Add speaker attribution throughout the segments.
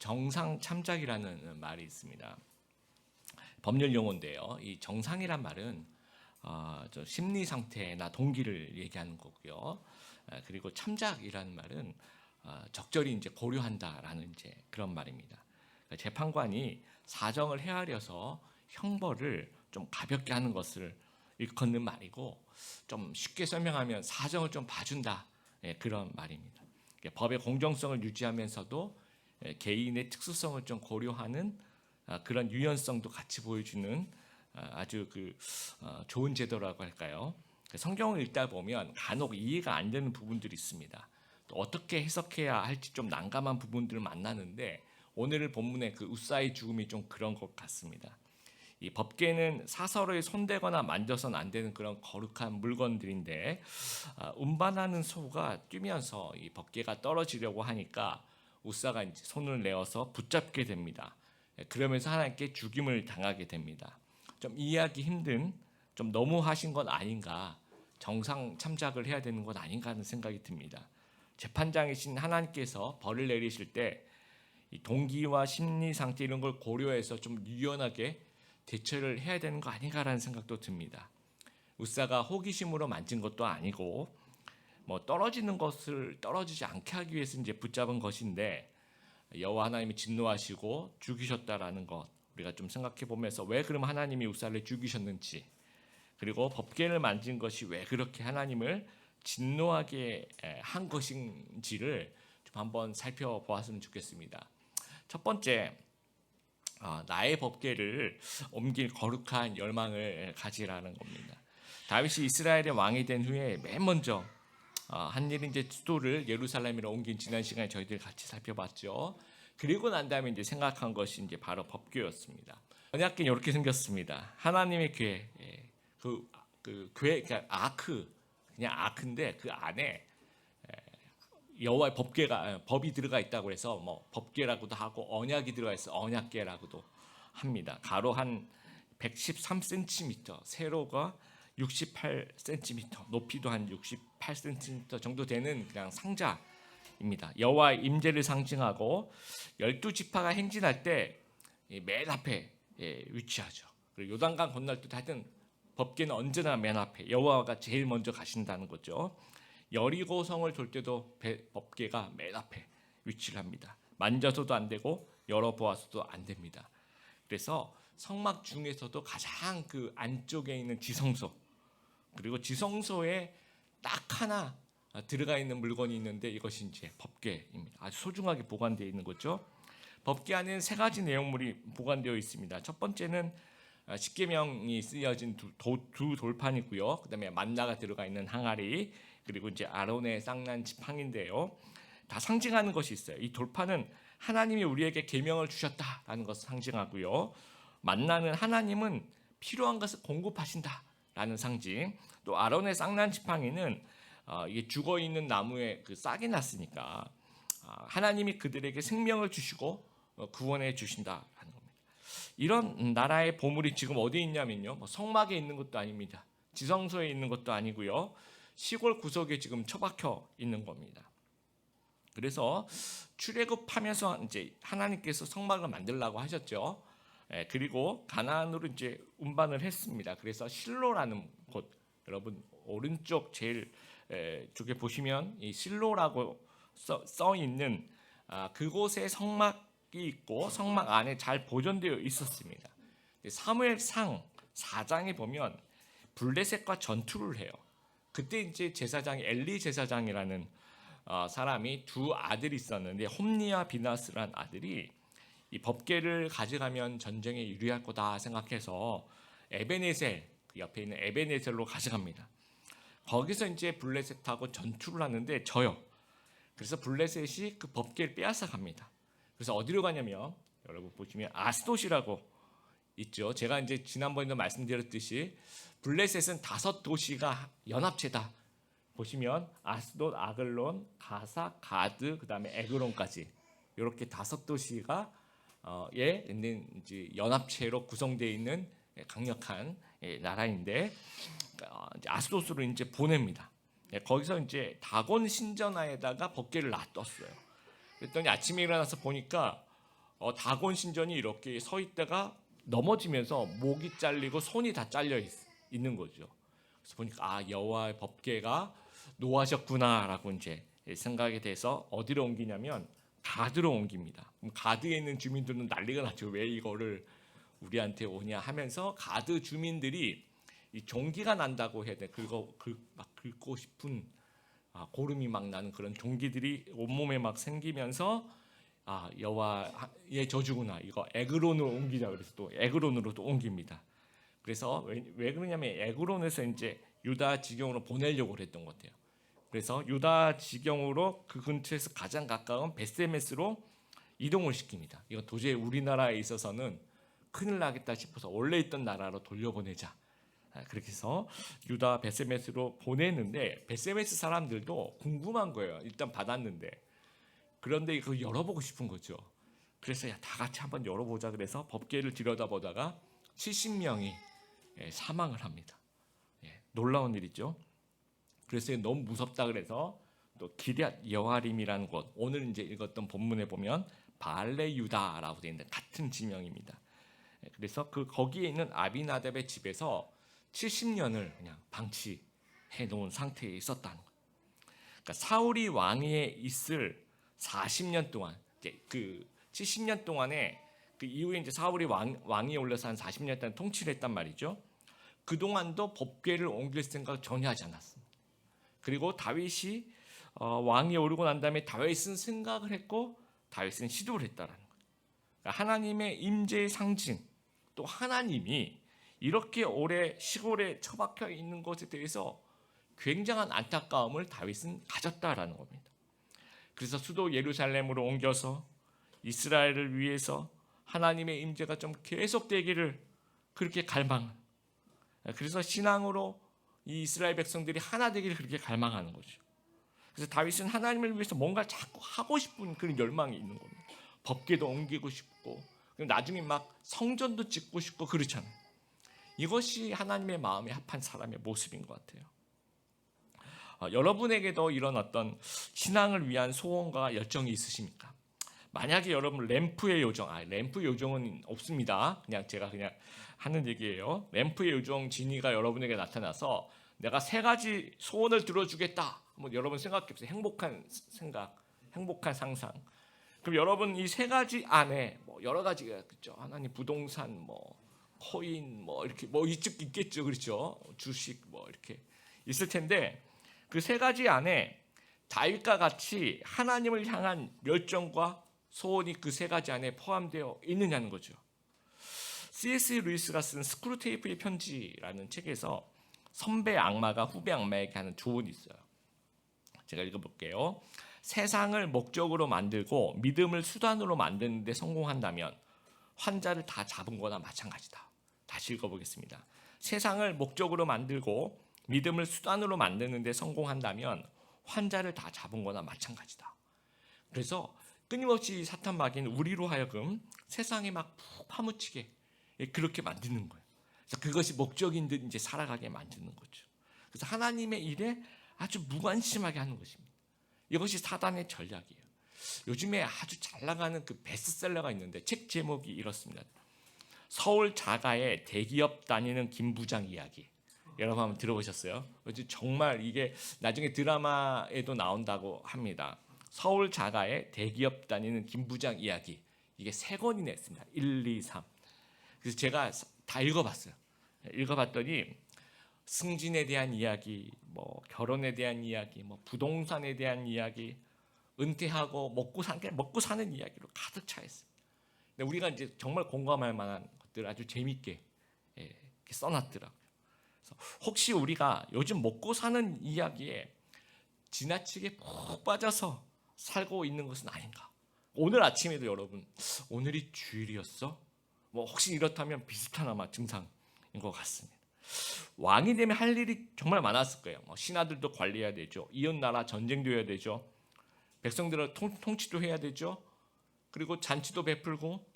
Speaker 1: 정상 참작이라는 말이 있습니다. 법률 용어인데요. 이 정상이란 말은 저 심리 상태나 동기를 얘기하는 거고요. 그리고 참작이라는 말은 적절히 이제 고려한다라는 이제 그런 말입니다. 그러니까 재판관이 사정을 헤아려서 형벌을 좀 가볍게 하는 것을 일컫는 말이고, 좀 쉽게 설명하면 사정을 좀 봐준다, 그런 말입니다. 법의 공정성을 유지하면서도 개인의 특수성을 좀 고려하는 그런 유연성도 같이 보여주는 아주 좋은 제도라고 할까요? 성경을 읽다 보면 간혹 이해가 안 되는 부분들이 있습니다. 또 어떻게 해석해야 할지 좀 난감한 부분들을 만나는데, 오늘 본문의 그 웃사의 죽음이 좀 그런 것 같습니다. 이 법궤는 사서로에 손대거나 만져서는 안 되는 그런 거룩한 물건들인데, 운반하는 소가 뛰면서 이 법궤가 떨어지려고 하니까 웃사가 이제 손을 내어서 붙잡게 됩니다. 그러면서 하나님께 죽임을 당하게 됩니다. 좀 이해하기 힘든, 좀 너무하신 건 아닌가, 정상 참작을 해야 되는 건 아닌가 하는 생각이 듭니다. 재판장이신 하나님께서 벌을 내리실 때 이 동기와 심리 상태 이런 걸 고려해서 좀 유연하게 대처를 해야 되는 거 아닌가라는 생각도 듭니다. 웃사가 호기심으로 만진 것도 아니고 뭐 떨어지는 것을 떨어지지 않게 하기 위해서 이제 붙잡은 것인데, 여호와 하나님이 진노하시고 죽이셨다라는 것 우리가 좀 생각해 보면서, 왜 그럼 하나님이 웃사를 죽이셨는지, 그리고 법궤를 만진 것이 왜 그렇게 하나님을 진노하게 한 것인지를 좀 한번 살펴보았으면 좋겠습니다. 첫 번째, 나의 법궤를 옮길 거룩한 열망을 가지라는 겁니다. 다윗이 이스라엘의 왕이 된 후에 맨 먼저 한 일이 이제 수도를 예루살렘으로 옮긴 지난 시간에 저희들 같이 살펴봤죠. 그리고 난 다음에 이제 생각한 것이 이제 바로 법궤였습니다. 언약궤는 이렇게 생겼습니다. 하나님의 궤, 그 궤, 그러니까 아크, 그냥 아크인데 그 안에 여호와의 법궤가, 법이 들어가 있다고 해서 뭐 법궤라고도 하고 언약이 들어가 있어 언약궤라고도 합니다. 가로 한 113cm, 세로가 68cm, 높이도 한 68cm 정도 되는 그냥 상자입니다. 여호와의 임재를 상징하고 12지파가 행진할 때 맨 앞에 위치하죠. 그리고 요단강 건널 때 하여튼 법궤는 언제나 맨 앞에, 여호와가 제일 먼저 가신다는 거죠. 여리고성을 돌 때도 법궤가 맨 앞에 위치를 합니다. 만져서도 안 되고 열어보아서도 안 됩니다. 그래서 성막 중에서도 가장 그 안쪽에 있는 지성소, 그리고 지성소에 딱 하나 들어가 있는 물건이 있는데, 이것이 이제 법궤입니다. 아주 소중하게 보관되어 있는 거죠. 법궤 안에는 세 가지 내용물이 보관되어 있습니다. 첫 번째는 십계명이 쓰여진 두 돌판이고요. 그다음에 만나가 들어가 있는 항아리, 그리고 이제 아론의 쌍난 지팡인데요. 다 상징하는 것이 있어요. 이 돌판은 하나님이 우리에게 계명을 주셨다라는 것을 상징하고요. 만나는 하나님은 필요한 것을 공급하신다라는 상징. 또 아론의 쌍난 지팡이는 이게 죽어 있는 나무에 그 싹이 났으니까 하나님이 그들에게 생명을 주시고 구원해 주신다라는 겁니다. 이런 나라의 보물이 지금 어디에 있냐면요, 뭐 성막에 있는 것도 아닙니다. 지성소에 있는 것도 아니고요, 시골 구석에 지금 처박혀 있는 겁니다. 그래서 출애굽하면서 이제 하나님께서 성막을 만들라고 하셨죠. 그리고 가나안으로 이제 운반을 했습니다. 그래서 실로라는 곳, 여러분 오른쪽 제일 쪽에 보시면 이 실로라고 써 있는 그곳에 성막이 있고 성막 안에 잘 보존되어 있었습니다. 사무엘상 4장에 보면 블레셋과 전투를 해요. 그때 이제 제사장이 엘리 제사장이라는 사람이 두 아들이 있었는데, 홈니와 비나스라는 아들이 이 법궤를 가져가면 전쟁에 유리할 거다 생각해서 에베네셀, 그 옆에 있는 에베네셀로 가져갑니다. 거기서 이제 블레셋하고 전투를 하는데 져요. 그래서 블레셋이 그 법궤를 빼앗아 갑니다. 그래서 어디로 가냐면, 여러분 보시면 아스돗이라고 있죠. 제가 이제 지난번에도 말씀드렸듯이 블레셋은 5도시가 연합체다. 보시면 아스돗, 아글론, 가사, 가드, 그다음에 에그론까지 이렇게 5도시가 있는 이제 연합체로 구성되어 있는 강력한 나라인데, 아스돗으로 이제 보냅니다. 거기서 이제 다곤 신전화에다가 법궤를 놔뒀어요. 그랬더니 아침에 일어나서 보니까 다곤 신전이 이렇게 서 있다가 넘어지면서 목이 잘리고 손이 다 잘려 있는 거죠. 그래서 보니까 여호와의 법궤가 노하셨구나라고 이제 생각이 돼서 어디로 옮기냐면 가드로 옮깁니다. 그럼 가드에 있는 주민들은 난리가 나죠. 왜 이거를 우리한테 오냐 하면서 가드 주민들이 이 종기가 난다고 해야 돼. 막 긁고 싶은 고름이 막 나는 그런 종기들이 온몸에 막 생기면서 여호와의 저주구나. 이거 에그론으로 옮기자. 그래서 또 에그론으로 또 옮깁니다. 그래서 왜 그러냐면 에그론에서 이제 유다 지경으로 보내려고 했던 것 같아요. 그래서 유다 지경으로 그 근처에서 가장 가까운 베스메스로 이동을 시킵니다. 이거 도저히 우리나라에 있어서는 큰일 나겠다 싶어서 원래 있던 나라로 돌려보내자. 그렇게 해서 유다 베스메스로 보내는데 베스메스 사람들도 궁금한 거예요. 일단 받았는데 그런데 이거 열어보고 싶은 거죠. 그래서 다 같이 한번 열어보자. 그래서 법궤를 들여다보다가 70명이 사망을 합니다. 놀라운 일이죠. 그래서 너무 무섭다 그래서 또 기럇 여아림이라는 곳, 오늘 이제 읽었던 본문에 보면 발레 유다라고 되어 있는 같은 지명입니다. 그래서 거기에 있는 아비나답의 집에서 70년을 그냥 방치해 놓은 상태에 있었다는 거예요. 그러니까 사울이 왕위에 있을 40년 동안, 이제 그 70년 동안에 그 이후에 이제 사울이 왕위에 올라서 한 40년 동안 통치를 했단 말이죠. 그 동안도 법궤를 옮길 생각을 전혀 하지 않았습니다. 그리고 다윗이 왕위에 오르고 난 다음에 다윗은 생각을 했고 다윗은 시도를 했다라는 거예요. 그러니까 하나님의 임재의 상징, 또 하나님이 이렇게 오래 시골에 처박혀 있는 것에 대해서 굉장한 안타까움을 다윗은 가졌다라는 겁니다. 그래서 수도 예루살렘으로 옮겨서 이스라엘을 위해서 하나님의 임재가 좀 계속되기를 그렇게 갈망. 그래서 신앙으로 이 이스라엘 백성들이 하나 되기를 그렇게 갈망하는 거죠. 그래서 다윗은 하나님을 위해서 뭔가 자꾸 하고 싶은 그런 열망이 있는 겁니다. 법궤도 옮기고 싶고 나중에 막 성전도 짓고 싶고 그렇잖아요. 이것이 하나님의 마음에 합한 사람의 모습인 것 같아요. 여러분에게도 이런 어떤 신앙을 위한 소원과 열정이 있으십니까? 만약에 여러분 램프의 요정, 램프의 요정은 없습니다. 제가 하는 얘기예요. 램프의 요정 지니가 여러분에게 나타나서 내가 3가지 소원을 들어주겠다. 여러분 생각해보세요. 행복한 생각, 행복한 상상. 그럼 여러분 이 3가지 안에 여러 가지가 있죠. 하나님 부동산, 코인, 이렇게 이쪽 있겠죠, 그렇죠? 주식 이렇게 있을 텐데 그 3가지 안에 다윗과 같이 하나님을 향한 열정과 소원이 그 3가지 안에 포함되어 있느냐는 거죠. C.S. 루이스가 쓴 스크루테이프의 편지라는 책에서 선배 악마가 후배 악마에게 하는 조언이 있어요. 제가 읽어볼게요. 세상을 목적으로 만들고 믿음을 수단으로 만드는 데 성공한다면 환자를 다 잡은 거나 마찬가지다. 다시 읽어보겠습니다. 세상을 목적으로 만들고 믿음을 수단으로 만드는 데 성공한다면 환자를 다 잡은 거나 마찬가지다. 그래서 끊임없이 사탄 마귀는 우리로 하여금 세상에 막 푹 파묻히게 그렇게 만드는 거예요. 그래서 그것이 목적인 듯 이제 살아가게 만드는 거죠. 그래서 하나님의 일에 아주 무관심하게 하는 것입니다. 이것이 사단의 전략이에요. 요즘에 아주 잘 나가는 그 베스트셀러가 있는데 책 제목이 이렇습니다. 서울 자가의 대기업 다니는 김 부장 이야기. 여러분 한번 들어보셨어요? 정말 이게 나중에 드라마에도 나온다고 합니다. 서울 자가의 대기업 다니는 김 부장 이야기. 이게 3권이 냈습니다. 1, 2, 3. 그래서 제가 다 읽어봤어요. 읽어봤더니 승진에 대한 이야기, 결혼에 대한 이야기, 부동산에 대한 이야기, 은퇴하고 먹고 사는 이야기로 가득 차 있어요. 근데 우리가 이제 정말 공감할 만한 것들 아주 재밌게 이렇게 써놨더라고요. 그래서 혹시 우리가 요즘 먹고 사는 이야기에 지나치게 푹 빠져서 살고 있는 것은 아닌가? 오늘 아침에도 여러분 오늘이 주일이었어? 혹시 이렇다면 비슷한 아마 증상인 것 같습니다. 왕이 되면 할 일이 정말 많았을 거예요. 신하들도 관리해야 되죠. 이웃 나라 전쟁도 해야 되죠. 백성들을 통치도 해야 되죠. 그리고 잔치도 베풀고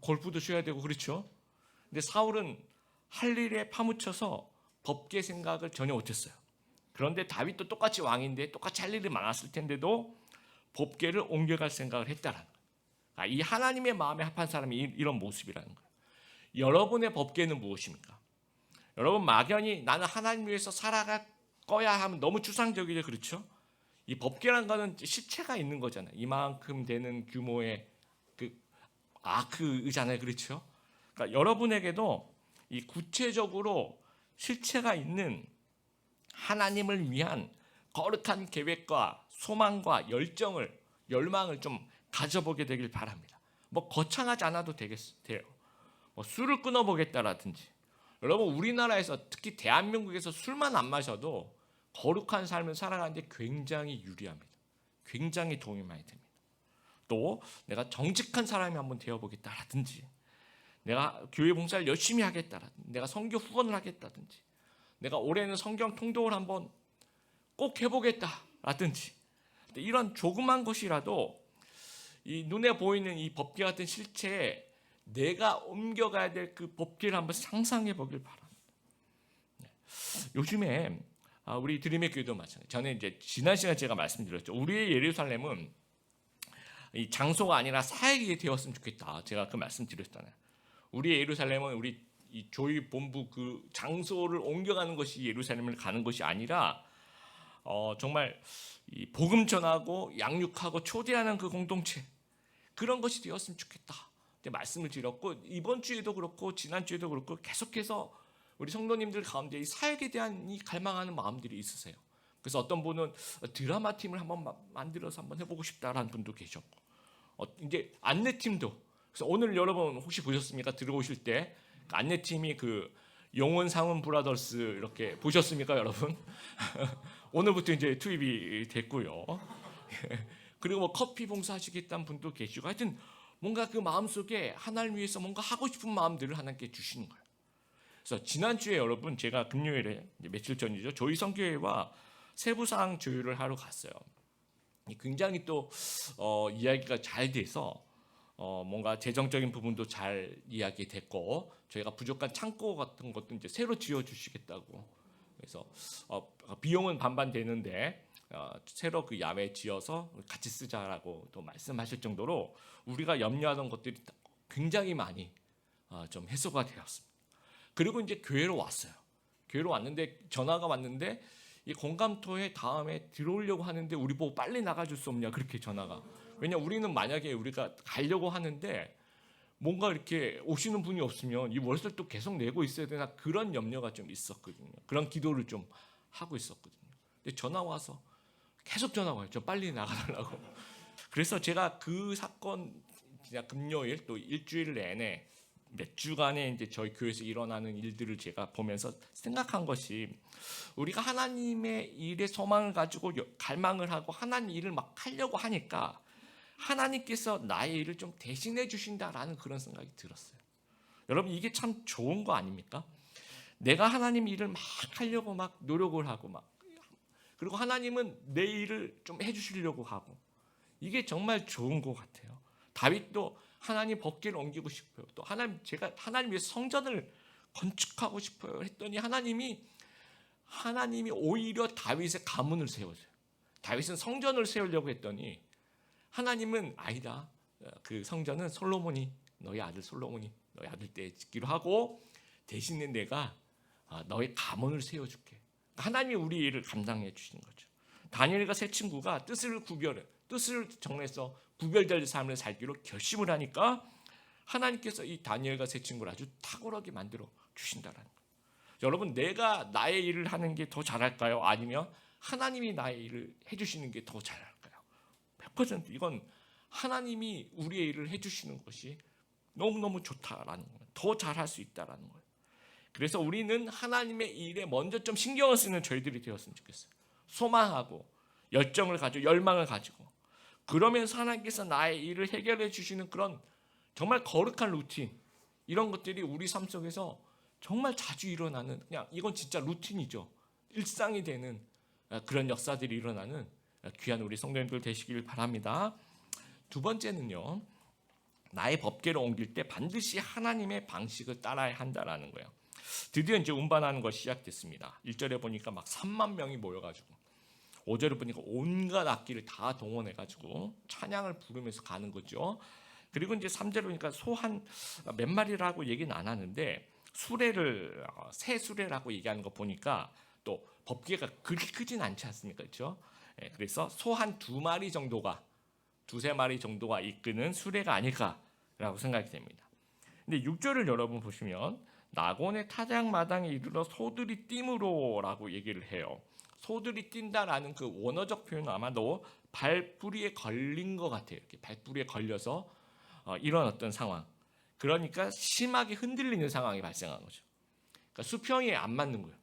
Speaker 1: 골프도 쉬어야 되고 그렇죠. 근데 사울은 할 일에 파묻혀서 법계 생각을 전혀 못했어요. 그런데 다윗도 똑같이 왕인데 똑같이 할 일이 많았을 텐데도 법궤를 옮겨갈 생각을 했다라는 거예요. 이 하나님의 마음에 합한 사람이 이런 모습이라는 거예요. 여러분의 법궤는 무엇입니까? 여러분 막연히 나는 하나님 위해서 살아갈 거야 하면 너무 추상적이죠, 그렇죠? 이 법궤라는 거는 실체가 있는 거잖아요. 이만큼 되는 규모의 그 아크이잖아요, 그렇죠? 그러니까 여러분에게도 이 구체적으로 실체가 있는 하나님을 위한 거룩한 계획과 소망과 열망을 좀 가져보게 되길 바랍니다. 뭐 거창하지 않아도 돼요. 뭐 술을 끊어보겠다라든지. 여러분 우리나라에서 특히 대한민국에서 술만 안 마셔도 거룩한 삶을 살아가는데 굉장히 유리합니다. 굉장히 도움이 많이 됩니다. 또 내가 정직한 사람이 한번 되어보겠다라든지, 내가 교회 봉사를 열심히 하겠다라든지, 내가 선교 후원을 하겠다든지, 내가 올해는 성경 통독을 한번 꼭 해보겠다라든지, 이런 조그만 것이라도 이 눈에 보이는 이 법궤 같은 실체에 내가 옮겨가야 될 그 법궤를 한번 상상해 보길 바랍니다. 요즘에 우리 드림의 교회도 마찬가지. 저는 이제 지난 시간에 제가 말씀드렸죠. 우리의 예루살렘은 이 장소가 아니라 사역이 되었으면 좋겠다. 제가 그 말씀드렸잖아요. 우리의 예루살렘은 우리 이 교회 본부 그 장소를 옮겨가는 것이 예루살렘을 가는 것이 아니라 정말 이 복음 전하고 양육하고 초대하는 그 공동체, 그런 것이 되었으면 좋겠다. 말씀을 드렸고, 이번 주에도 그렇고 지난 주에도 그렇고 계속해서 우리 성도님들 가운데 이 사역에 대한 이 갈망하는 마음들이 있으세요. 그래서 어떤 분은 드라마 팀을 한번 만들어서 한번 해보고 싶다라는 분도 계셨고, 이제 안내팀도. 그래서 오늘 여러분 혹시 보셨습니까? 들어오실 때 안내팀이 그 용원 상훈 브라더스 이렇게 보셨습니까, 여러분? 오늘부터 이제 투입이 됐고요. 그리고 뭐 커피 봉사하시겠다는 분도 계시고, 하여튼 뭔가 그 마음속에 하나님 위해서 뭔가 하고 싶은 마음들을 하나님께 주시는 거예요. 그래서 지난주에 여러분 제가 금요일에 며칠 전이죠, 저희 성교회와 세부상 조율을 하러 갔어요. 굉장히 또 이야기가 잘 돼서 뭔가 재정적인 부분도 잘 이야기됐고, 저희가 부족한 창고 같은 것도 이제 새로 지어 주시겠다고. 그래서 비용은 반반 되는데 새로 그 야외 지어서 같이 쓰자라고 또 말씀하실 정도로 우리가 염려하던 것들이 굉장히 많이 좀 해소가 되었습니다. 그리고 이제 교회로 왔어요. 교회로 왔는데 전화가 왔는데 이 공감토에 다음에 들어오려고 하는데 우리 보고 빨리 나가줄 수 없냐, 그렇게 전화가. 왜냐 우리는 만약에 우리가 가려고 하는데 뭔가 이렇게 오시는 분이 없으면 이 월세를 또 계속 내고 있어야 되나, 그런 염려가 좀 있었거든요. 그런 기도를 좀 하고 있었거든요. 근데 전화 와서 계속 전화 와요. 저 빨리 나가달라고. 그래서 제가 그 사건 그냥 금요일 또 일주일 내내 몇 주간에 이제 저희 교회에서 일어나는 일들을 제가 보면서 생각한 것이, 우리가 하나님의 일에 소망을 가지고 갈망을 하고 하나님 일을 막 하려고 하니까 하나님께서 나의 일을 좀 대신해 주신다라는 그런 생각이 들었어요. 여러분 이게 참 좋은 거 아닙니까? 내가 하나님 일을 막 하려고 막 노력을 하고 막, 그리고 하나님은 내 일을 좀 해주시려고 하고, 이게 정말 좋은 것 같아요. 다윗도 하나님 법궤를 옮기고 싶어요. 또 제가 하나님 위해서 성전을 건축하고 싶어요 했더니 하나님이 오히려 다윗의 가문을 세워줘요. 다윗은 성전을 세우려고 했더니 하나님은 아니다. 그 성전은 너희 아들 솔로몬이 너희 아들 때 짓기로 하고, 대신에 내가 너의 가문을 세워줄게. 하나님이 우리 일을 감당해 주시는 거죠. 다니엘과 세 친구가 뜻을 정해서 구별될 삶을 살기로 결심을 하니까 하나님께서 이 다니엘과 세 친구를 아주 탁월하게 만들어 주신다라는 거예요. 여러분 내가 나의 일을 하는 게 더 잘할까요? 아니면 하나님이 나의 일을 해주시는 게 더 잘할까요? 100% 이건 하나님이 우리의 일을 해주시는 것이 너무너무 좋다라는 거예요. 더 잘할 수 있다라는 거예요. 그래서 우리는 하나님의 일에 먼저 좀 신경을 쓰는 저희들이 되었으면 좋겠어요. 소망하고 열정을 가지고 열망을 가지고, 그러면서 하나님께서 나의 일을 해결해 주시는 그런 정말 거룩한 루틴, 이런 것들이 우리 삶 속에서 정말 자주 일어나는, 그냥 이건 진짜 루틴이죠. 일상이 되는 그런 역사들이 일어나는 귀한 우리 성도님들 되시길 바랍니다. 두 번째는요, 나의 법궤를 옮길 때 반드시 하나님의 방식을 따라야 한다라는 거예요. 드디어 이제 운반하는 것이 시작됐습니다. 1절에 보니까 막 3만 명이 모여가지고, 5절에 보니까 온갖 악기를 다 동원해가지고 찬양을 부르면서 가는 거죠. 그리고 이제 3절로니까 소 한 몇 마리라고 얘기는 안 하는데 수레를 새 수레라고 얘기하는 거 보니까 또 법궤가 그리 크진 않지 않습니까? 그렇죠? 예, 그래서 소 한 두 마리 정도가 두세 마리 정도가 이끄는 수레가 아닐까라고 생각이 됩니다. 근데 6절을 여러분 보시면 낙원의 타작마당에 이르러 소들이 띠므로라고 얘기를 해요. 소들이 뛴다라는 그 원어적 표현은 아마도 발뿌리에 걸린 것 같아요. 이렇게 발뿌리에 걸려서 이런 어떤 상황. 그러니까 심하게 흔들리는 상황이 발생한 거죠. 그러니까 수평이 안 맞는 거예요.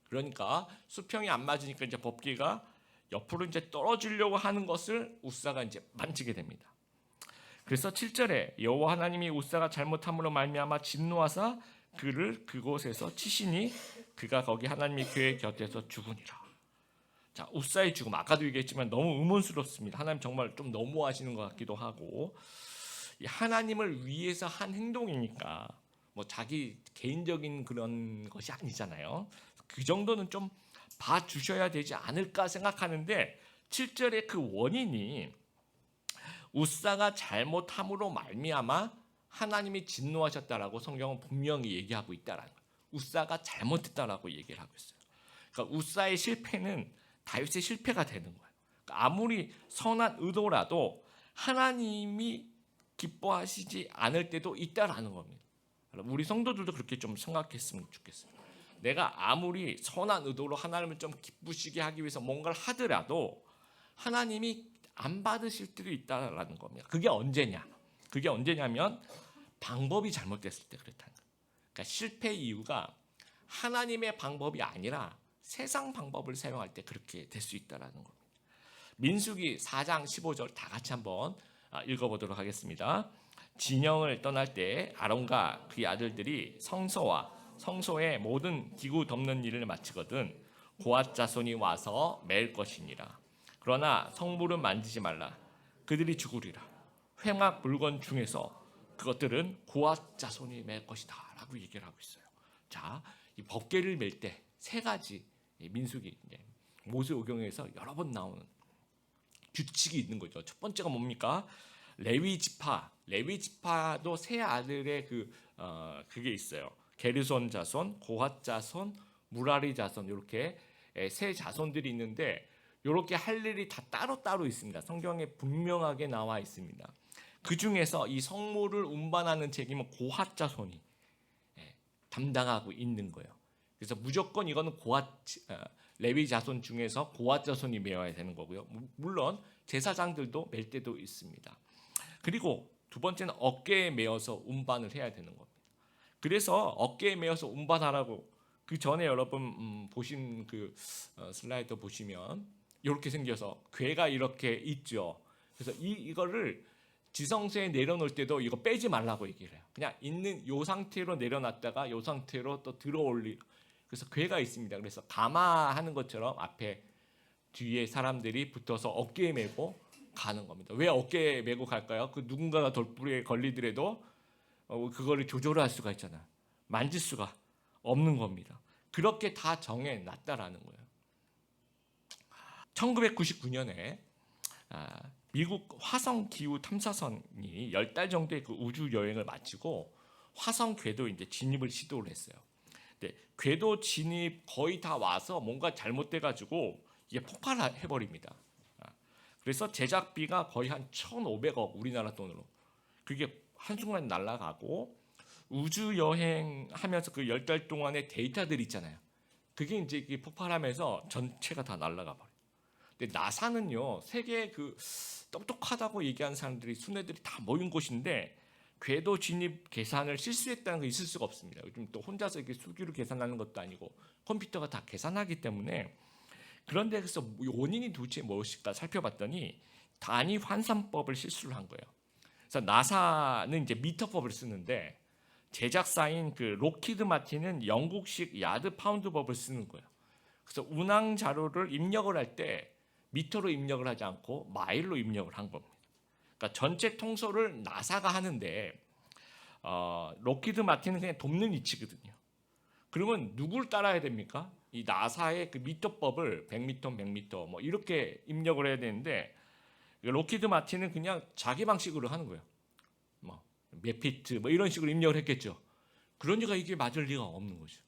Speaker 1: 그러니까 수평이 안 맞으니까 이제 법궤가 옆으로 이제 떨어지려고 하는 것을 우사가 이제 만지게 됩니다. 그래서 7절에 여호와 하나님이 우사가 잘못함으로 말미암아 진노하사 그를 그곳에서 치시니 그가 거기 하나님의 교회 곁에서 죽으니라. 자, 우사의 죽음 아까도 얘기했지만 너무 의문스럽습니다. 하나님 정말 좀 너무하시는 것 같기도 하고 하나님을 위해서 한 행동이니까 뭐 자기 개인적인 그런 것이 아니잖아요. 그 정도는 좀 봐주셔야 되지 않을까 생각하는데 7절의 그 원인이 우사가 잘못함으로 말미암아 하나님이 진노하셨다라고 성경은 분명히 얘기하고 있다라는 거예요. 우사가 잘못했다라고 얘기를 하고 있어요. 그러니까 우사의 실패는 다윗의 실패가 되는 거예요. 그러니까 아무리 선한 의도라도 하나님이 기뻐하시지 않을 때도 있다라는 겁니다. 우리 성도들도 그렇게 좀 생각했으면 좋겠어요. 내가 아무리 선한 의도로 하나님을 좀 기쁘시게 하기 위해서 뭔가를 하더라도 하나님이 안 받으실 때도 있다라는 겁니다. 그게 언제냐? 그게 언제냐면 방법이 잘못됐을 때 그렇다는 거예요. 그러니까 실패 이유가 하나님의 방법이 아니라 세상 방법을 사용할 때 그렇게 될 수 있다라는 겁니다. 민수기 4장 15절 다 같이 한번 읽어보도록 하겠습니다. 진영을 떠날 때 아론과 그의 아들들이 성소와 성소의 모든 기구 덮는 일을 마치거든 고앗 자손이 와서 맬 것이니라. 그러나 성물은 만지지 말라. 그들이 죽으리라. 회막 물건 중에서 그것들은 고앗 자손이 맬 것이다 라고 얘기를 하고 있어요. 자, 이 법궤를 맬 때 세 가지 민수기 모세오경에서 여러 번 나오는 규칙이 있는 거죠. 첫 번째가 뭡니까? 레위 지파도 세 아들의 그게 있어요. 게르손 자손, 고핫 자손, 무라리 자손 이렇게 세 자손들이 있는데 이렇게 할 일이 다 따로따로 있습니다. 성경에 분명하게 나와 있습니다. 그 중에서 이 성물을 운반하는 책임은 고핫 자손이 담당하고 있는 거예요. 그래서 무조건 이거는 레위 자손 중에서 고핫 자손이 메어야 되는 거고요. 물론 제사장들도 맬 때도 있습니다. 그리고 두 번째는 어깨에 메어서 운반을 해야 되는 겁니다. 그래서 어깨에 메어서 운반하라고 그 전에 여러분 보신 그 슬라이드 보시면 이렇게 생겨서 궤가 이렇게 있죠. 그래서 이거를 지성소에 내려놓을 때도 이거 빼지 말라고 얘기를 해요. 그냥 있는 요 상태로 내려놨다가 요 상태로 또 들어올리. 그래서 궤가 있습니다. 그래서 가마하는 것처럼 앞에 뒤에 사람들이 붙어서 어깨에 메고 가는 겁니다. 왜 어깨에 메고 갈까요? 그 누군가가 돌부리에 걸리더라도 그거를 조절할 수가 있잖아요. 만질 수가 없는 겁니다. 그렇게 다 정해 놨다라는 거예요. 1999년에 미국 화성 기후 탐사선이 10달 정도의 그 우주 여행을 마치고 화성 궤도 이제 진입을 시도를 했어요. 근데 궤도 진입 거의 다 와서 뭔가 잘못돼 가지고 이게 폭발해 버립니다. 그래서 제작비가 거의 한 1,500억 우리나라 돈으로 그게 한순간 날아가고 우주 여행하면서 그 10달 동안의 데이터들 있잖아요. 그게 이제 폭발하면서 전체가 다 날아가 버려요. 근데 나사는요, 세계 그 똑똑하다고 얘기하는 사람들이 순애들이 다 모인 곳인데 궤도 진입 계산을 실수했다는 거 있을 수가 없습니다. 요즘 또 혼자서 이렇게 수기로 계산하는 것도 아니고 컴퓨터가 다 계산하기 때문에. 그런데 그래서 원인이 도대체 무엇일까 살펴봤더니 단위 환산법을 실수를 한 거예요. 그래서 나사는 이제 미터법을 쓰는데 제작사인 그 록히드 마틴은 영국식 야드 파운드 법을 쓰는 거예요. 그래서 운항 자료를 입력을 할 때 미터로 입력을 하지 않고 마일로 입력을 한 겁니다. 그러니까 전체 통솔을 나사가 하는데 록히드 마틴은 그냥 돕는 위치거든요. 그러면 누굴 따라야 됩니까? 이 나사의 그 미터법을 100m, 100m 뭐 이렇게 입력을 해야 되는데 록히드 마틴은 그냥 자기 방식으로 하는 거예요. 몇 피트 뭐 이런 식으로 입력을 했겠죠. 그러니까 이게 맞을 리가 없는 거죠.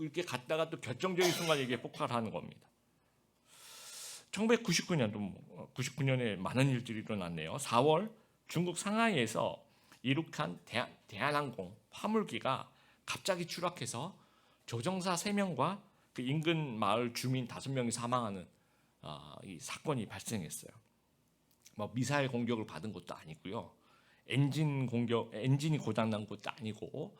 Speaker 1: 이렇게 갔다가 또 결정적인 순간 이게 폭발하는 겁니다. 1999년, 99년에 많은 일들이 일어났네요. 4월 중국 상하이에서 이륙한 대한항공 화물기가 갑자기 추락해서 조종사 3명과 그 인근 마을 주민 5명이 사망하는 이 사건이 발생했어요. 뭐 미사일 공격을 받은 것도 아니고요. 엔진이 고장난 것도 아니고,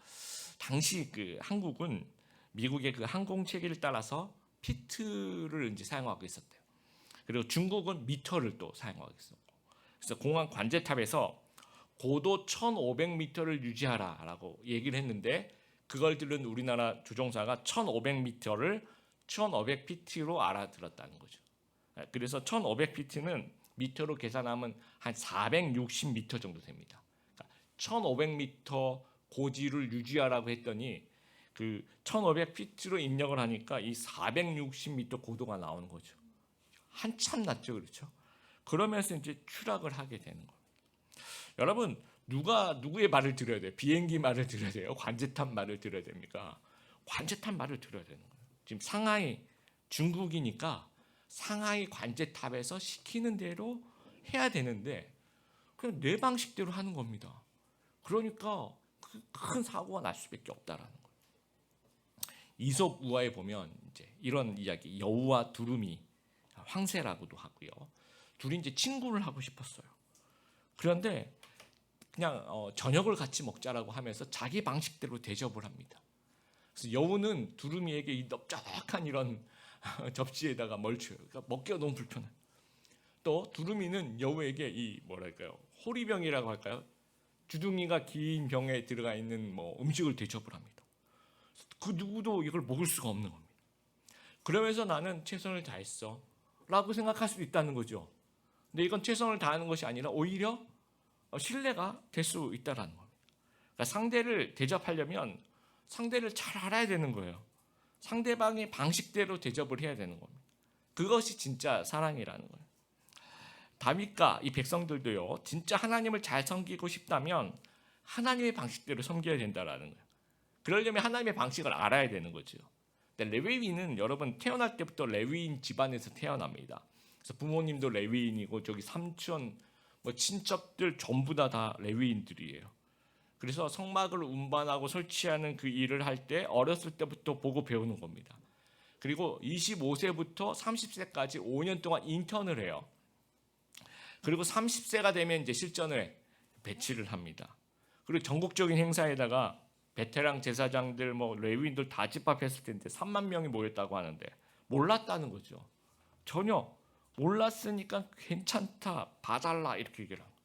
Speaker 1: 당시 그 한국은 미국의 그 항공 체계를 따라서 피트를 이제 사용하고 있었대요. 그리고 중국은 미터를 또 사용하고 있었고, 그래서 공항 관제탑에서 고도 1,500m를 유지하라라고 얘기를 했는데, 그걸 들은 우리나라 조종사가 1,500m를 1,500피트로 알아들었다는 거죠. 그래서 1,500피트는 미터로 계산하면 한 460m 정도 됩니다. 그러니까 1,500m 고지를 유지하라고 했더니 그 1,500피트로 입력을 하니까 이 460m 고도가 나오는 거죠. 한참 낮죠, 그렇죠? 그러면서 이제 추락을 하게 되는 거예요. 여러분, 누구의 말을 들어야 돼요? 비행기 말을 들어야 돼요? 관제탑 말을 들어야 됩니까? 관제탑 말을 들어야 되는 거예요. 지금 상하이 중국이니까 상하이 관제탑에서 시키는 대로 해야 되는데 그냥 내 방식대로 하는 겁니다. 그러니까 큰 사고가 날 수밖에 없다라는 거예요. 이솝 우화에 보면 이제 이런 이야기, 여우와 두루미, 황새라고도 하고요. 둘이 이제 친구를 하고 싶었어요. 그런데 그냥 저녁을 같이 먹자라고 하면서 자기 방식대로 대접을 합니다. 그래서 여우는 두루미에게 이 넓적한 이런 접시에다가 뭘 줘요. 그러니까 먹기가 너무 불편해. 또 두루미는 여우에게 이 뭐랄까요, 호리병이라고 할까요? 주둥이가 긴 병에 들어가 있는 뭐 음식을 대접을 합니다. 그 누구도 이걸 먹을 수가 없는 겁니다. 그러면서 나는 최선을 다했어 라고 생각할 수도 있다는 거죠. 근데 이건 최선을 다하는 것이 아니라 오히려 신뢰가 될 수 있다는 겁니다. 그러니까 상대를 대접하려면 상대를 잘 알아야 되는 거예요. 상대방의 방식대로 대접을 해야 되는 겁니다. 그것이 진짜 사랑이라는 거예요. 다윗과 이 백성들도요, 진짜 하나님을 잘 섬기고 싶다면 하나님의 방식대로 섬겨야 된다라는 거예요. 그러려면 하나님의 방식을 알아야 되는 거죠. 근데 레위인은 여러분 태어날 때부터 레위인 집안에서 태어납니다. 그래서 부모님도 레위인이고 저기 삼촌, 뭐 친척들 전부 다 레위인들이에요. 그래서 성막을 운반하고 설치하는 그 일을 할 때 어렸을 때부터 보고 배우는 겁니다. 그리고 25세부터 30세까지 5년 동안 인턴을 해요. 그리고 30세가 되면 이제 실전에 배치를 합니다. 그리고 전국적인 행사에다가 베테랑 제사장들, 뭐 레위인들 다 집합했을 텐데 3만 명이 모였다고 하는데 몰랐다는 거죠. 전혀 몰랐으니까 괜찮다, 봐달라 이렇게 얘기를 합니다.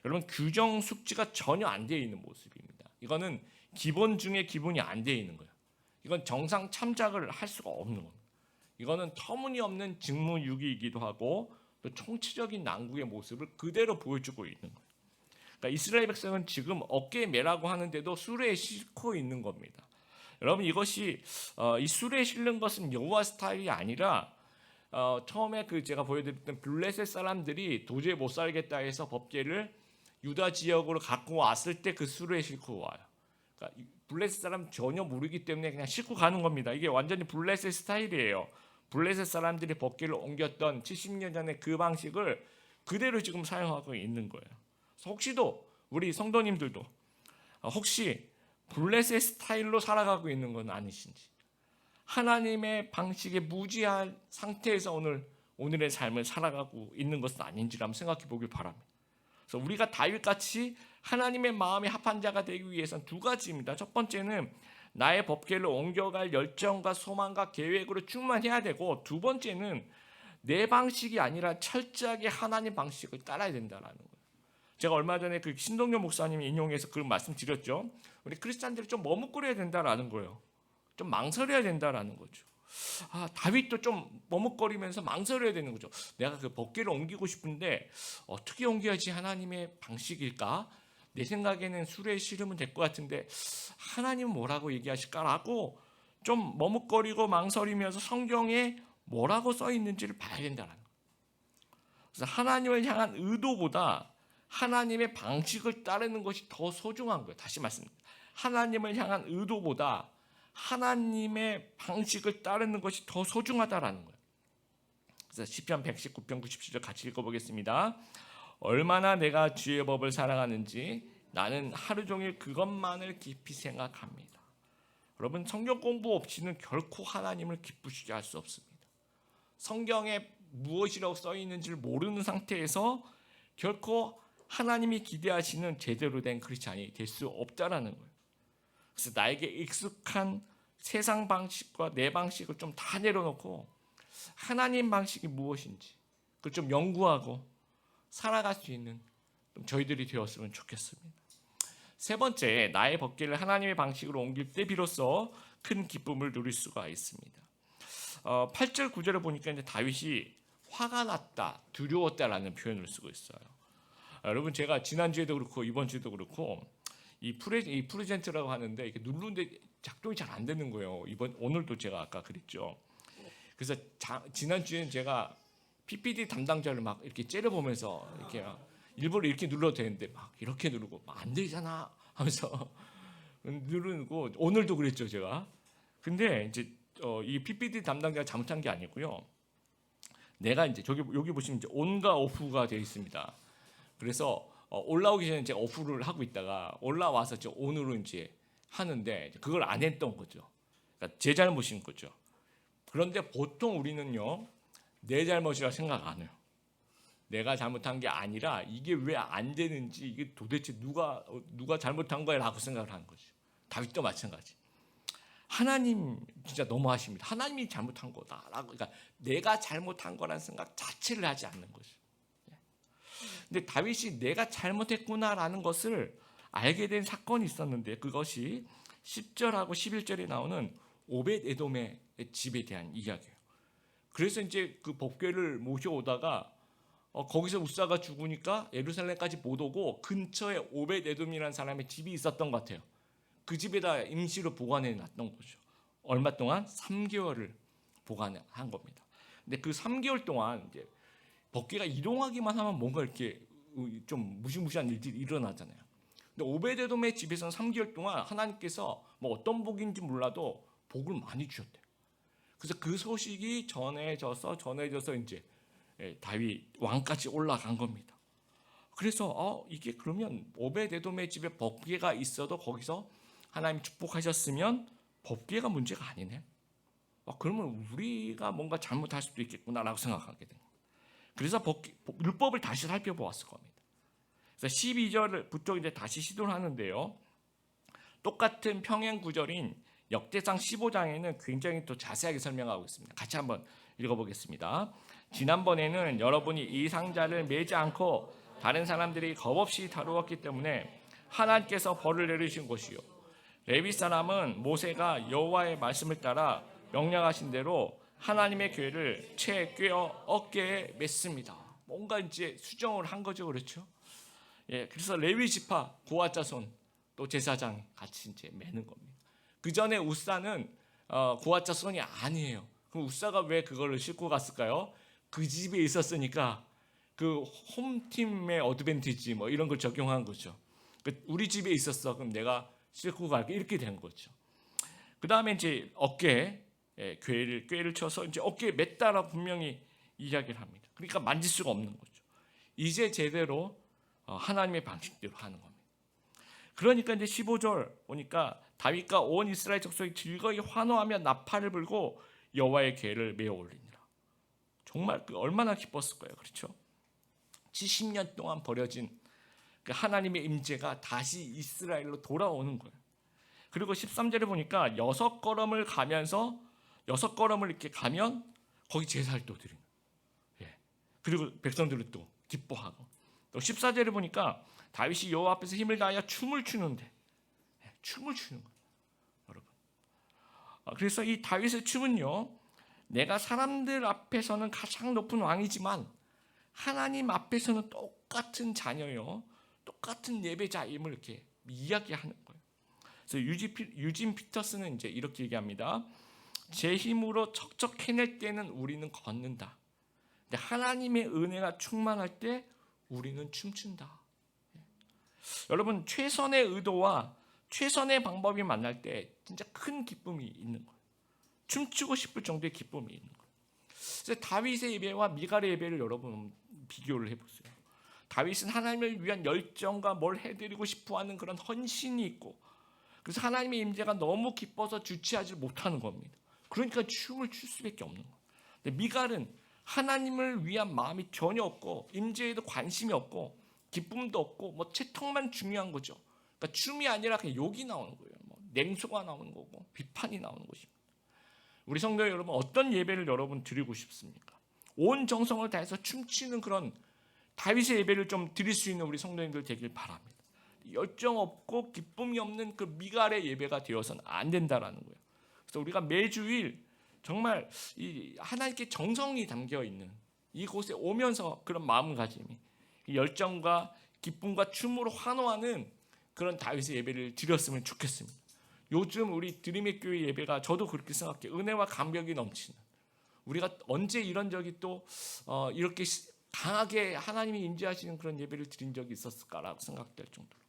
Speaker 1: 여러분, 규정 숙지가 전혀 안 되어 있는 모습입니다. 이거는 기본 중에 기본이 안 되어 있는 거예요. 이건 정상 참작을 할 수가 없는 겁니다. 이거는 터무니없는 직무유기이기도 하고 또 총체적인 난국의 모습을 그대로 보여주고 있는 거예요. 그러니까 이스라엘 백성은 지금 어깨에 매라고 하는데도 수레에 싣고 있는 겁니다. 여러분, 이것이 이 수레에 싣는 것은 여호와 스타일이 아니라 처음에 그 제가 보여드렸던 블레셋 사람들이 도저히 못 살겠다 해서 법궤를 유다 지역으로 갖고 왔을 때 그 수레에 싣고 와요. 그러니까 블레셋 사람 전혀 모르기 때문에 그냥 싣고 가는 겁니다. 이게 완전히 블레셋 스타일이에요. 블레셋 사람들이 법궤를 옮겼던 70년 전에 그 방식을 그대로 지금 사용하고 있는 거예요. 혹시도 우리 성도님들도 혹시 블레셋 스타일로 살아가고 있는 건 아니신지, 하나님의 방식에 무지한 상태에서 오늘의 삶을 살아가고 있는 것은 아닌지를 한번 생각해 보길 바랍니다. 그래서 우리가 다윗같이 하나님의 마음에 합한 자가 되기 위해서는 두 가지입니다. 첫 번째는 나의 법궤를 옮겨갈 열정과 소망과 계획으로 충만해야 되고, 두 번째는 내 방식이 아니라 철저하게 하나님 방식을 따라야 된다는 거예요. 제가 얼마 전에 그 신동엽 목사님이 인용해서 그런 말씀드렸죠. 우리 크리스찬들이 좀 머뭇거려야 된다라는 거예요. 좀 망설여야 된다라는 거죠. 다윗도 좀 머뭇거리면서 망설여야 되는 거죠. 내가 그 법궤를 옮기고 싶은데 어떻게 옮겨야지 하나님의 방식일까? 내 생각에는 수레에 실으면 될 것 같은데 하나님은 뭐라고 얘기하실까라고 좀 머뭇거리고 망설이면서 성경에 뭐라고 써 있는지를 봐야 된다는 거예요. 그래서 하나님을 향한 의도보다 하나님의 방식을 따르는 것이 더 소중한 거예요. 다시 말씀드립니다. 하나님을 향한 의도보다 하나님의 방식을 따르는 것이 더 소중하다라는 거예요. 그래서 시편 119편 97절 같이 읽어보겠습니다. 얼마나 내가 주의 법을 사랑하는지 나는 하루 종일 그것만을 깊이 생각합니다. 여러분, 성경 공부 없이는 결코 하나님을 기쁘시게 할 수 없습니다. 성경에 무엇이라고 써 있는지를 모르는 상태에서 결코 하나님이 기대하시는 제대로 된 크리스찬이 될 수 없다라는 거예요. 그래서 나에게 익숙한 세상 방식과 내 방식을 좀 다 내려놓고 하나님 방식이 무엇인지 그걸 좀 연구하고 살아갈 수 있는 저희들이 되었으면 좋겠습니다. 세 번째, 나의 벗개를 하나님의 방식으로 옮길 때 비로소 큰 기쁨을 누릴 수가 있습니다. 8절 9절을 보니까 이제 다윗이 화가 났다, 두려웠다라는 표현을 쓰고 있어요. 여러분, 제가 지난주에도 그렇고 이번 주에도 그렇고 이 프레젠트라고 하는데 이렇게 누르는데 작동이 잘 안 되는 거예요. 오늘도 제가 아까 그랬죠. 그래서 지난주에는 제가 PPT 담당자를 막 이렇게 째려보면서 이렇게 일부러 이렇게 눌러도 되는데 막 이렇게 누르고 막 안 되잖아 하면서 누르고, 오늘도 그랬죠 제가. 근데 이제 이 PPT 담당자가 잘못한 게 아니고요. 내가 이제 여기 보시면 이제 온과 오프가 되어 있습니다. 그래서 올라오기 전에 이제 오프를 하고 있다가 올라와서 이제 온으로 이제 하는데 그걸 안 했던 거죠. 그러니까 제 잘못인 거죠. 그런데 보통 우리는요, 내 잘못이라 생각 안 해요. 내가 잘못한 게 아니라 이게 왜 안 되는지, 이게 도대체 누가 잘못한 거야 라고 생각을 하는 거죠. 다윗도 마찬가지. 하나님 진짜 너무하십니다. 하나님이 잘못한 거다라고, 그러니까 내가 잘못한 거라는 생각 자체를 하지 않는 거죠. 근데 다윗이 내가 잘못했구나라는 것을 알게 된 사건이 있었는데, 그것이 10절하고 11절에 나오는 오벳 에돔의 집에 대한 이야기예요. 그래서 이제 그 법궤를 모셔오다가 거기서 우사가 죽으니까 예루살렘까지 못 오고 근처에 오벳 에돔이라는 사람의 집이 있었던 것 같아요. 그 집에다 임시로 보관해 놨던 거죠. 얼마 동안? 3개월을 보관한 겁니다. 근데 그 3개월 동안 이제 법궤가 이동하기만 하면 뭔가 이렇게 좀 무시무시한 일들이 일어나잖아요. 근데 오벳 에돔의 집에서는 3개월 동안 하나님께서 뭐 어떤 복인지 몰라도 복을 많이 주셨대요. 그래서 그 소식이 전해져서 이제 다윗 왕까지 올라간 겁니다. 그래서 이게 그러면 오벳 에돔의 집에 법궤가 있어도 거기서 하나님 축복하셨으면 법궤가 문제가 아니네. 그러면 우리가 뭔가 잘못할 수도 있겠구나라고 생각하게 된 거예요. 그래서 율법을 다시 살펴보았을 겁니다. 그래서 12절부터 이제 다시 시도를 하는데요. 똑같은 평행 구절인 역대상 15장에는 굉장히 또 자세하게 설명하고 있습니다. 같이 한번 읽어보겠습니다. 지난번에는 여러분이 이 상자를 매지 않고 다른 사람들이 겁없이 다루었기 때문에 하나님께서 벌을 내리신 것이요, 레위 사람은 모세가 여호와의 말씀을 따라 명령하신 대로 하나님의 궤를 채 꿰어 어깨에 맸습니다. 뭔가 이제 수정을 한 거죠, 그렇죠? 그래서 레위 지파 고아 자손 또 제사장 같이 이제 매는 겁니다. 그 전에 우사는 고아 자손이 아니에요. 그럼 우사가 왜 그거를 싣고 갔을까요? 그 집에 있었으니까 그 홈팀의 어드밴티지 뭐 이런 걸 적용한 거죠. 우리 집에 있었어, 그럼 내가 싣고 갈게, 이렇게 된 거죠. 그 다음에 이제 어깨에 꾀를 쳐서 이제 어깨에 맸다라고 분명히 이야기를 합니다. 그러니까 만질 수가 없는 거죠. 이제 제대로 하나님의 방식대로 하는 겁니다. 그러니까 이제 15절 보니까 다윗과 온 이스라엘 족속이 즐거이 환호하며 나팔을 불고 여호와의 궤를 메어 올리니라. 정말 얼마나 기뻤을 거예요, 그렇죠? 70년 동안 버려진 그 하나님의 임재가 다시 이스라엘로 돌아오는 거예요. 그리고 13절에 보니까 6걸음을 가면서 6걸음을 이렇게 가면 거기 제사를 또 드리는. 그리고 백성들은 또 기뻐하고. 또 14절에 보니까 다윗이 여호와 앞에서 힘을 다하여 춤을 추는데, 춤을 추는 거예요, 여러분. 그래서 이 다윗의 춤은요, 내가 사람들 앞에서는 가장 높은 왕이지만 하나님 앞에서는 똑같은 자녀요, 똑같은 예배자임을 이렇게 이야기하는 거예요. 그래서 유진 피터스는 이제 이렇게 얘기합니다. 제 힘으로 척척 해낼 때는 우리는 걷는다. 근데 하나님의 은혜가 충만할 때 우리는 춤춘다. 여러분, 최선의 의도와 최선의 방법이 만날 때 진짜 큰 기쁨이 있는 거예요. 춤추고 싶을 정도의 기쁨이 있는 거예요. 그래서 다윗의 예배와 미갈의 예배를 여러분 비교를 해보세요. 다윗은 하나님을 위한 열정과 뭘 해드리고 싶어하는 그런 헌신이 있고, 그래서 하나님의 임재가 너무 기뻐서 주체하지 못하는 겁니다. 그러니까 춤을 출 수밖에 없는 거예요. 근데 미갈은 하나님을 위한 마음이 전혀 없고, 임재에도 관심이 없고, 기쁨도 없고, 뭐 채통만 중요한 거죠. 그러니까 춤이 아니라 그냥 욕이 나오는 거예요. 뭐 냉소가 나오는 거고, 비판이 나오는 것입니다. 우리 성도 여러분, 어떤 예배를 여러분 드리고 싶습니까? 온 정성을 다해서 춤추는 그런 다윗의 예배를 좀 드릴 수 있는 우리 성도님들 되길 바랍니다. 열정 없고 기쁨이 없는 그 미갈의 예배가 되어서는 안 된다라는 거예요. 그래서 우리가 매주일 정말 이 하나님께 정성이 담겨 있는 이곳에 오면서 그런 마음가짐이 열정과 기쁨과 춤으로 환호하는 그런 다윗의 예배를 드렸으면 좋겠습니다. 요즘 우리 드림의 교회 예배가 저도 그렇게 생각해요. 은혜와 감격이 넘치는, 우리가 언제 이런 적이 또 이렇게 강하게 하나님이 임재하시는 그런 예배를 드린 적이 있었을까라고 생각될 정도로.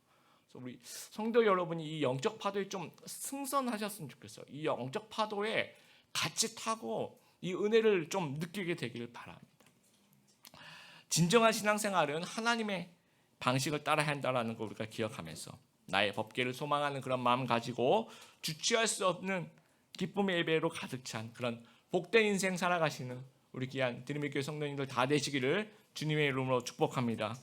Speaker 1: 그래서 우리 성도 여러분이 이 영적 파도에 좀 승선하셨으면 좋겠어요. 이 영적 파도에 같이 타고 이 은혜를 좀 느끼게 되기를 바랍니다. 진정한 신앙생활은 하나님의 방식을 따라야 한다는 걸 우리가 기억하면서 나의 법궤를 소망하는 그런 마음 가지고 주체할 수 없는 기쁨의 예배로 가득 찬 그런 복된 인생 살아가시는 우리 귀한 드림의 교회 성도님들 다 되시기를 주님의 이름으로 축복합니다.